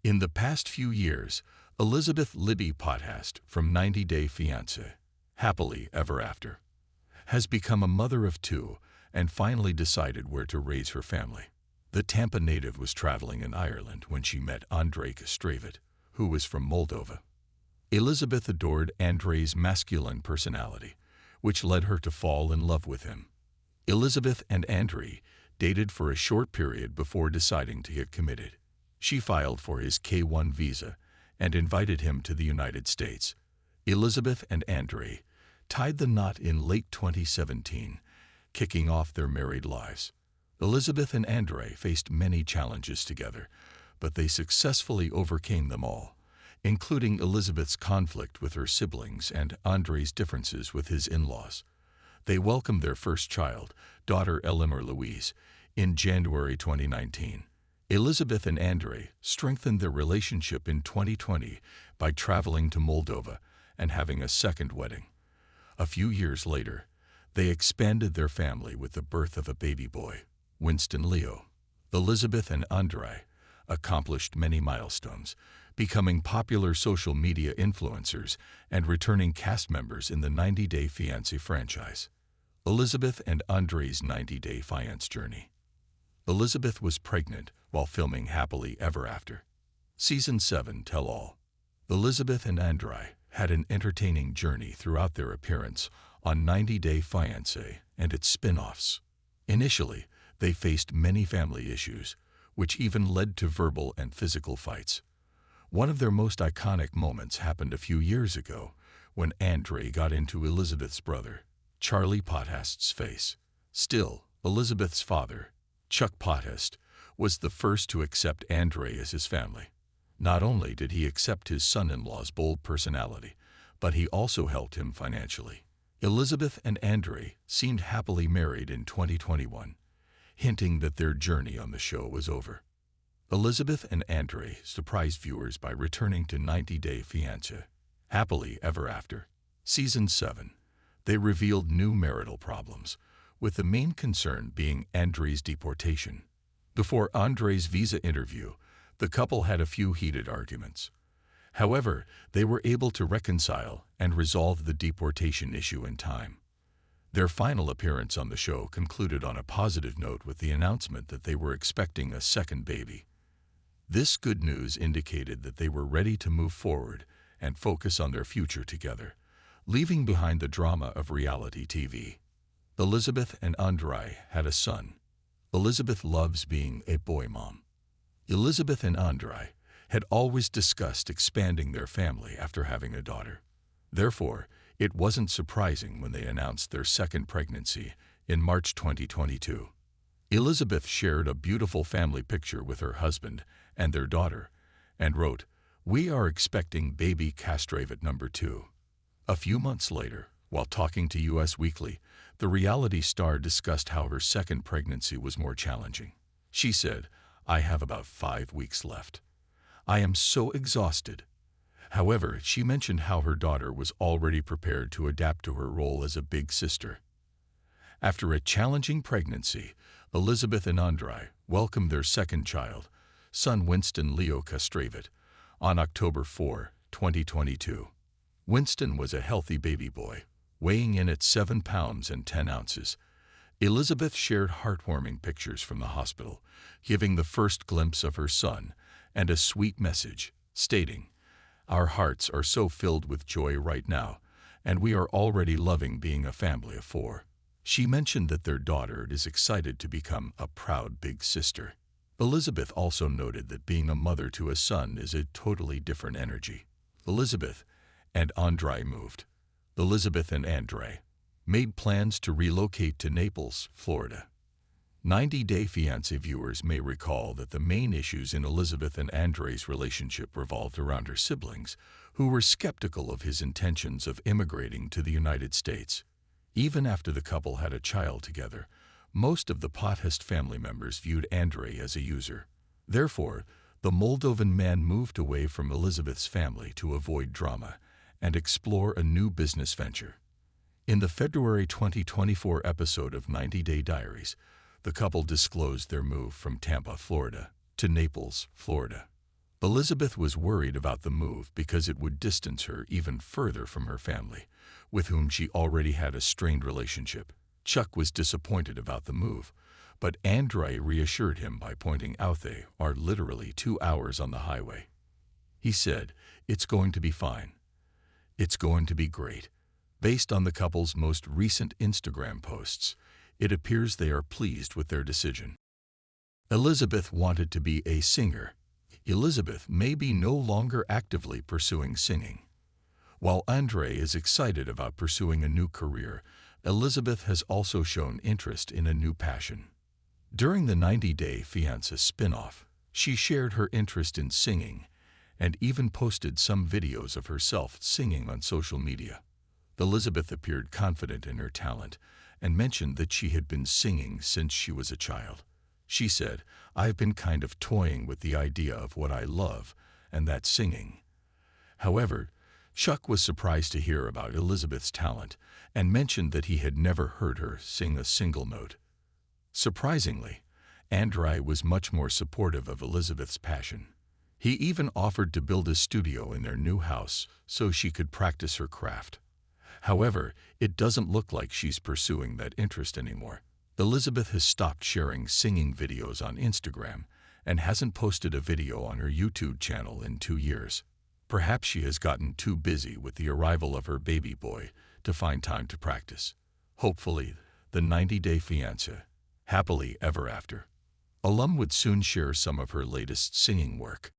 In the past few years, Elizabeth Potthast from 90 Day Fiancé, Happily Ever After, has become a mother of two and finally decided where to raise her family. The Tampa native was traveling in Ireland when she met Andrei Kastravit, who was from Moldova. Elizabeth adored Andrei's masculine personality, which led her to fall in love with him. Elizabeth and Andrei dated for a short period before deciding to get committed. She filed for his K-1 visa and invited him to the United States. Elizabeth and Andrei tied the knot in late 2017, kicking off their married lives. Elizabeth and Andrei faced many challenges together, but they successfully overcame them all, including Elizabeth's conflict with her siblings and Andrei's differences with his in-laws. They welcomed their first child, daughter Elinor Louise, in January 2019. Elizabeth and Andrei strengthened their relationship in 2020 by traveling to Moldova and having a second wedding. A few years later, they expanded their family with the birth of a baby boy, Winston Leo. Elizabeth and Andrei accomplished many milestones, becoming popular social media influencers and returning cast members in the 90 Day Fiancé franchise. Elizabeth and Andrei's 90 Day Fiancé journey. Elizabeth was pregnant while filming Happily Ever After. Season 7 Tell All. Elizabeth and Andrei had an entertaining journey throughout their appearance on 90 Day Fiancé and its spin-offs. Initially, they faced many family issues, which even led to verbal and physical fights. One of their most iconic moments happened a few years ago when Andrei got into Elizabeth's brother, Charlie Potthast's face. Still, Elizabeth's father, Chuck Potthast, was the first to accept Andrei as his family. Not only did he accept his son-in-law's bold personality, but he also helped him financially. Elizabeth and Andrei seemed happily married in 2021, hinting that their journey on the show was over. Elizabeth and Andrei surprised viewers by returning to 90 Day Fiancé, Happily Ever After. Season 7, they revealed new marital problems, with the main concern being Andrei's deportation. Before Andrei's visa interview, the couple had a few heated arguments. However, they were able to reconcile and resolve the deportation issue in time. Their final appearance on the show concluded on a positive note with the announcement that they were expecting a second baby. This good news indicated that they were ready to move forward and focus on their future together, leaving behind the drama of reality TV. Elizabeth and Andrei had a son. Elizabeth loves being a boy mom. Elizabeth and Andrei had always discussed expanding their family after having a daughter. Therefore, it wasn't surprising when they announced their second pregnancy in March 2022. Elizabeth shared a beautiful family picture with her husband and their daughter and wrote, "We are expecting baby Kastravit number 2. A few months later, while talking to US Weekly, the reality star discussed how her second pregnancy was more challenging. She said, "I have about 5 weeks left. I am so exhausted." However, she mentioned how her daughter was already prepared to adapt to her role as a big sister. After a challenging pregnancy, Elizabeth and Andrei welcomed their second child, son Winston Leo Kastravit, on October 4, 2022. Winston was a healthy baby boy, weighing in at 7 pounds and 10 ounces. Elizabeth shared heartwarming pictures from the hospital, giving the first glimpse of her son and a sweet message, stating, "Our hearts are so filled with joy right now, and we are already loving being a family of 4. She mentioned that their daughter is excited to become a proud big sister. Elizabeth also noted that being a mother to a son is a totally different energy. Elizabeth and Andrei moved. Elizabeth and Andrei made plans to relocate to Naples, Florida. 90 Day Fiancé viewers may recall that the main issues in Elizabeth and Andrei's relationship revolved around her siblings, who were skeptical of his intentions of immigrating to the United States. Even after the couple had a child together, most of the Potthast family members viewed Andrei as a user. Therefore, the Moldovan man moved away from Elizabeth's family to avoid drama and explore a new business venture. In the February 2024 episode of 90 Day Diaries, the couple disclosed their move from Tampa, Florida, to Naples, Florida. Elizabeth was worried about the move because it would distance her even further from her family, with whom she already had a strained relationship. Chuck was disappointed about the move, but Andre reassured him by pointing out they are literally 2 hours on the highway. He said, "It's going to be fine. It's going to be great." Based on the couple's most recent Instagram posts, it appears they are pleased with their decision. Elizabeth wanted to be a singer. Elizabeth may be no longer actively pursuing singing. While Andre is excited about pursuing a new career, Elizabeth has also shown interest in a new passion. During the 90-Day Fiancé spin-off, she shared her interest in singing and even posted some videos of herself singing on social media. Elizabeth appeared confident in her talent and mentioned that she had been singing since she was a child. She said, "I've been kind of toying with the idea of what I love, and that's singing." However, Chuck was surprised to hear about Elizabeth's talent and mentioned that he had never heard her sing a single note. Surprisingly, Andre was much more supportive of Elizabeth's passion. He even offered to build a studio in their new house so she could practice her craft. However, it doesn't look like she's pursuing that interest anymore. Elizabeth has stopped sharing singing videos on Instagram and hasn't posted a video on her YouTube channel in 2 years. Perhaps she has gotten too busy with the arrival of her baby boy to find time to practice. Hopefully, the 90-Day Fiancé, happily ever after alum would soon share some of her latest singing work.